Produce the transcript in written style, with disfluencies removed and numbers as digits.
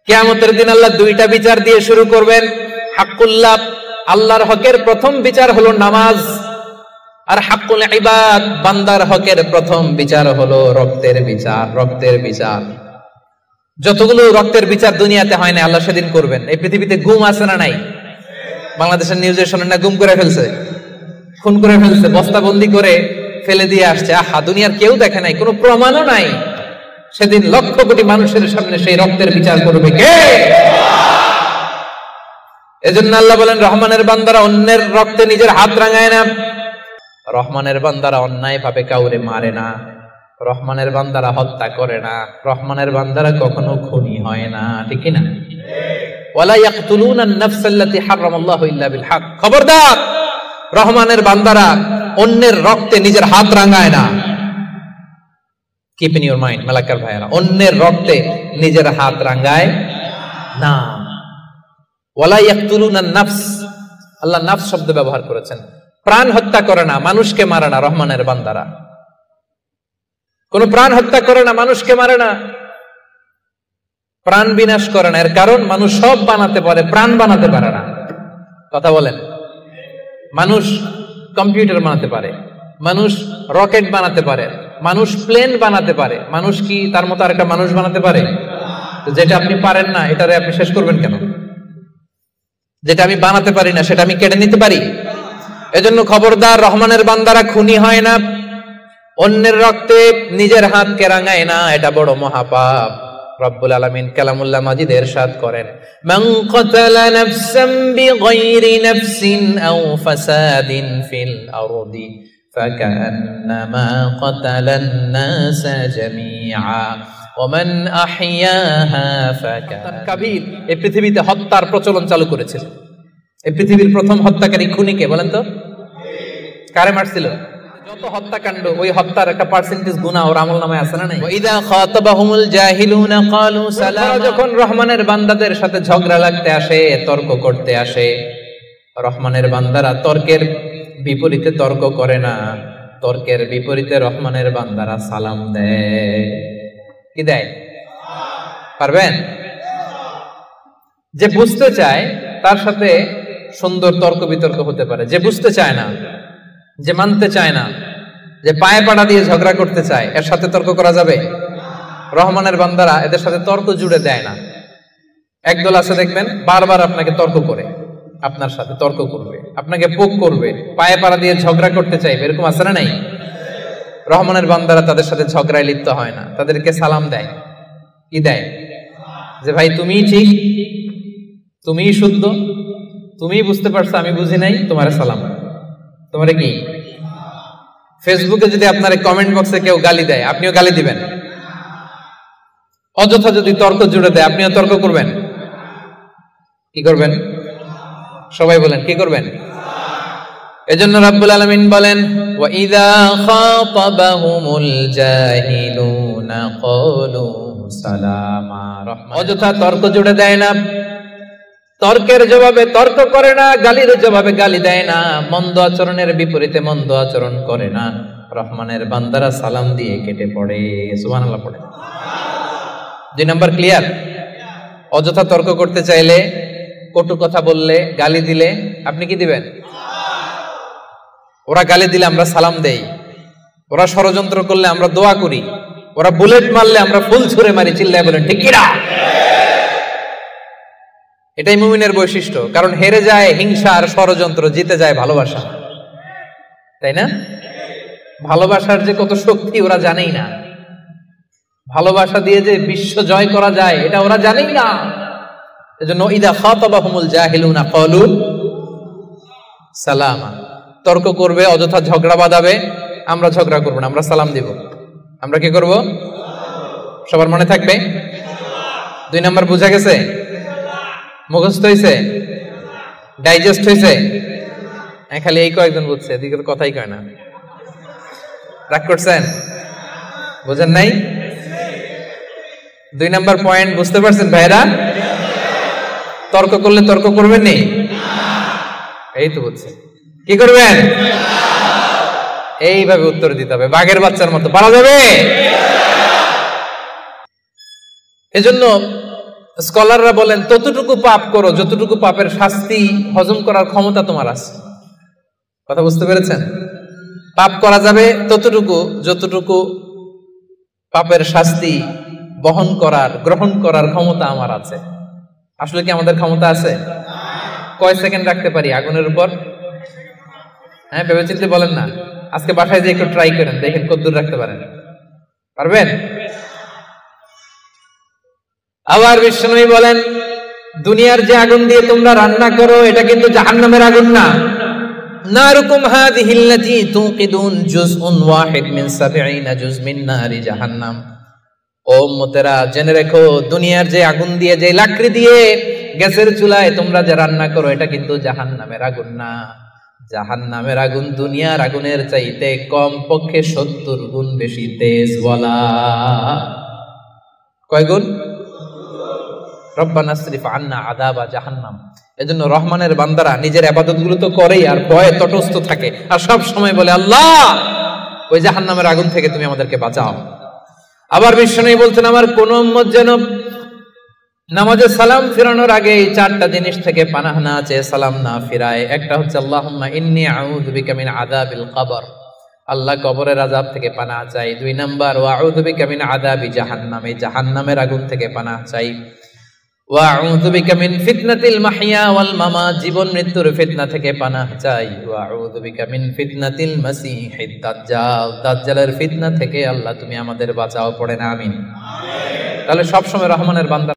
কিয়ামতের দিন আল্লাহ দুইটা বিচার দিয়ে শুরু করবেন। হাক্কুল্লাহ, আল্লাহর হকের প্রথম বিচার হলো নামাজ, আর হাক্কুল ইবাদ, বান্দার হকের প্রথম বিচার হলো রক্তের বিচার। রক্তের বিচার, যতগুলো রক্তের বিচার দুনিয়াতে হয় না, আল্লাহ সেদিন করবেন। এই পৃথিবীতে গুম আছে না নাই? বাংলাদেশের নিউজে শোনেন না, গুম করে ফেলছে, খুন করে ফেলছে, বস্তাবন্দি করে ফেলে দিয়ে আসছে। আহা, দুনিয়ার কেউ দেখে নাই, কোনো প্রমাণও নাই। সেদিন লক্ষ কোটি মানুষের সামনে সেই রক্তের বিচার করবে কে? এজন্য আল্লাহ বলেন, রহমানের বান্দারা অন্যের রক্তে নিজের হাত রাঙায় না। রহমানের বান্দারা অন্যায় ভাবে কাউরে মারে না। রহমানের বান্দারা হত্যা করে না। রহমানের বান্দারা কখনো খুনি হয় না, ঠিক কি না? ওয়ালা ইয়াকতুলুনা আন-নাফসাল্লাতী হারামাল্লাহু ইল্লা বিল হক। খবরদার, রহমানের বান্দারা অন্যের রক্তে নিজের হাত রাঙায় না। Keep in your mind Malakar ভাইরা, অন্যের রক্তে নিজের হাত রাঙায় না। ওয়ালা ইয়াকতুলুনা আন-নাফস, আল্লাহ নাফস শব্দ ব্যবহার করেছেন। প্রাণ হত্যা করে না, মানুষকে মারে না। রহমানের বান্দারা কোন প্রাণ হত্যা করে না, মানুষকে মারে না, প্রাণ বিনাশ করে না। এর কারণ মানুষ সব বানাতে পারে, প্রাণ বানাতে পারে না। কথা বলেন? মানুষ কম্পিউটার বানাতে পারে, মানুষ রকেট বানাতে পারে, মানুষ প্লেন বানাতে পারে। মানুষ কি তার মতো আরেকটা মানুষ বানাতে পারে? যেটা আপনি পারেন না, এটারে আপনি শেষ করবেন কেন? যেটা আমি বানাতে পারি না, সেটা আমি কেড়ে নিতে পারি? এজন্য খবরদার, রহমানের বান্দারা খুনি হয় না, অন্যের রক্তে নিজের হাতকে রাঙায় না। এটা বড় মহাপাপ। রব্বুল আলামিন কালামুল্লাহ মাজিদে ইরশাদ করেন, মান কাতালা নাফসান বিগাইরি নাফসিন আও ফাসাদিন ফিল আরদি ফাকান্নামা কাতালান নাসা জামিআ ওয়া মান আহইয়াহা ফাকান কাবীর। এই পৃথিবীতে হত্যার প্রচলন চালু করেছিল। এই পৃথিবীর প্রথম হত্যাকারী খুনিকে বলেন তো? কারে মারছিল? যত হত্যাকাণ্ড, ওই হত্যার একটা পার্সেন্টেজ গুনাহ ওর আমলনামায় আছে না নাই? ওয়াইদা খাতাবাহুমুল জাহিলুনা ক্বালু সালামা। যখন রহমানের বান্দাদের সাথে ঝগড়া লাগতে আসে, তর্ক করতে আসে, রহমানের বান্দারা তর্কের বিপরীতে তর্ক করে না। তর্কের বিপরীতে রহমানের বান্দারা সালাম দেয়। কি দেয়? পারবেন? যে বুঝতে চায় তার সাথে সুন্দর তর্ক বিতর্ক হতে পারে। যে বুঝতে চায় না, যে মানতে চায় না, যে পায়ে পাড়া দিয়ে ঝগড়া করতে চায়, এর সাথে তর্ক করা যাবে? রহমানের বান্দারা এদের সাথে তর্ক জুড়ে দেয় না। একদল আছে দেখবেন, বারবার আপনাকে তর্ক করে, আপনার সাথে তর্ক করবে, আপনাকে পোক করবে, পায়ে পাড়া দিয়ে ঝগড়া করতে চাইবে। এরকম আছে না নাই? রহমানের বান্দারা তাদের সাথে ঝগড়ায় লিপ্ত হয় না, তাদেরকে সালাম দেয়। কি দেয়? যে ভাই তুমিই ঠিক, তুমিই শুদ্ধ, তুমিই বুঝতে পারছো, আমি বুঝি নাই, তোমার সালাম। তোমারে কি? ফেসবুকে যদি আপনার কমেন্ট বক্সে কেউ গালি দেয়, আপনিও গালি দিবেন? অযথা যদি তর্ক জুড়ে দেয়, আপনিও তর্ক করবেন? কি করবেন? সবাই বলেন, কি করবেন? এজন্য রাব্বুল আলামিন বলেন, ওয়া ইযা খাতাবাহুমুল জাহিলুনা ক্বালু সালামা। অযথা তর্ক জুড়ে দেয় না, তর্কের জবাবে তর্ক করে না, গালির জবাবে গালি দেয় না, মন্দ আচরণের বিপরীতে মন্দ আচরণ করে না। রহমানের বান্দারা সালাম দিয়ে কেটে পড়ে। সুবহানাল্লাহ পড়ে। 2 নাম্বার ক্লিয়ার? অযথা তর্ক করতে চাইলে, কটু কথা বললে, গালি দিলে আপনি কি দিবেন? ওরা গালি দিলে আমরা সালাম দেই, ওরা ষড়যন্ত্র করলে আমরা দোয়া করি, ওরা বুলেট মারলে আমরা ফুল ছুঁড়ে মারি, চিল্লায় বলেন ঠিক কি না? এটাই মুমিনের বৈশিষ্ট্য। কারণ হেরে যায় হিংসা আর ষড়যন্ত্র, জিতে যায় ভালোবাসা। তাই না? ভালোবাসার যে কত শক্তি ওরা জানেই না। ভালোবাসা দিয়ে যে বিশ্ব জয় করা যায় এটা ওরা জানেই না। এজন্য ইদা খাতাবাহুমুল জাহিলুনা ক্বালু সালামা। তর্ক করবে, অযথা ঝগড়া বাঁধাবে, আমরা ঝগড়া করব না, আমরা সালাম দিব। আমরা কি করব? সবার মনে থাকবে? 2 নাম্বার বুঝা গেছে? মুখস্থ হয়েছে? ডাইজেস্ট হয়েছে? খালি এই কয়েকজন বুঝছে, এদিকে কথাই কয় না। রাগ করছেন? বুঝেন নাই? 2 নাম্বার পয়েন্ট বুঝতে পারছেন ভাইরা? তর্ক করলে তর্ক করবেন নি? এই তো বুঝছে। কি করবেন? এইভাবে উত্তর দিতে হবে, বাঘের বাচ্চার মতো। পারা যাবে? এজন্য স্কলাররা বলেন ততটুকু পাপ করো যতটুকু পাপের শাস্তি হজম করার ক্ষমতা তোমার আছে। কথা বুঝতে পেরেছেন? পাপ করা যাবে ততটুকু যতটুকু পাপের শাস্তি বহন করার গ্রহণ করার ক্ষমতা আমার আছে। আসলে কি আমাদের ক্ষমতা আছে? কয় সেকেন্ড রাখতে পারি আগুনের উপর? হ্যাঁ, ভেবেচিন্তে বলেন না। আজকে বাসায় যে একটু ট্রাই করেন, দেখেন কতদূর রাখতে পারেন। পারবেন? আবার বিষ্ণুই বলেন দুনিয়ার যে আগুন দিয়ে তোমরা রান্না করো এটা কিন্তু জাহান্নামের আগুন না। নারুকুম হাযিহিল্লাতী তুকিদুন জুজউন ওয়াহিদ মিন ৭০ জুজ মিন নারি জাহান্নাম। ও উম্মতেরা জেনে রেখো, দুনিয়ার যে আগুন দিয়ে, যে লাকড়ি দিয়ে গ্যাসের চুলায় তোমরা যে রান্না করো এটা কিন্তু জাহান্নামের আগুন না। জাহান্নামের আগুন দুনিয়ার আগুনের চাইতে কম পক্ষে ৭০ গুণ বেশি তেজ। বলা কয় গুণ? রব্বানা সরিফ আন্না আযাবা জাহান্নাম। এজন্য রহমানের বান্দারা নিজের ইবাদতগুলো তো করেই আর ভয়ে তটস্থ থাকে আর সব সময় বলে আল্লাহ ওই জাহান্নামের আগুন থেকে তুমি আমাদেরকে বাঁচাও। আবার বিশ্বনবী বলছেন আমার কোন উম্মত যেন নামাজে সালাম ফিরানোর আগে এই 4টা জিনিস থেকে পানাহ না চেয়ে সালাম না ফিরায়। একটা হচ্ছে আল্লাহুম্মা ইন্নী আউযু বিকা মিন আযাবিল কবর, আল্লাহ কবরের আযাব থেকে পানাহ চাই। 2 নাম্বার ওয়া আউযু বিকা মিন আযাবি জাহান্নাম, এই জাহান্নামের আগুন থেকে পানাহ চাই। ওয়া আউযু বিকা মিন ফিতনাতিল মাহইয়া ওয়াল মামাত, জীবন মৃত্যুর ফিতনা থেকে পানাহ চাই। ওয়া আউযু বিকা মিন ফিতনাতিল মাসীহিদ দাজ্জাল, দাজ্জালের ফিতনা থেকে আল্লাহ তুমি আমাদের বাঁচাও। পড়েন আমিন। তাহলে সব সময় রহমানের বান্দা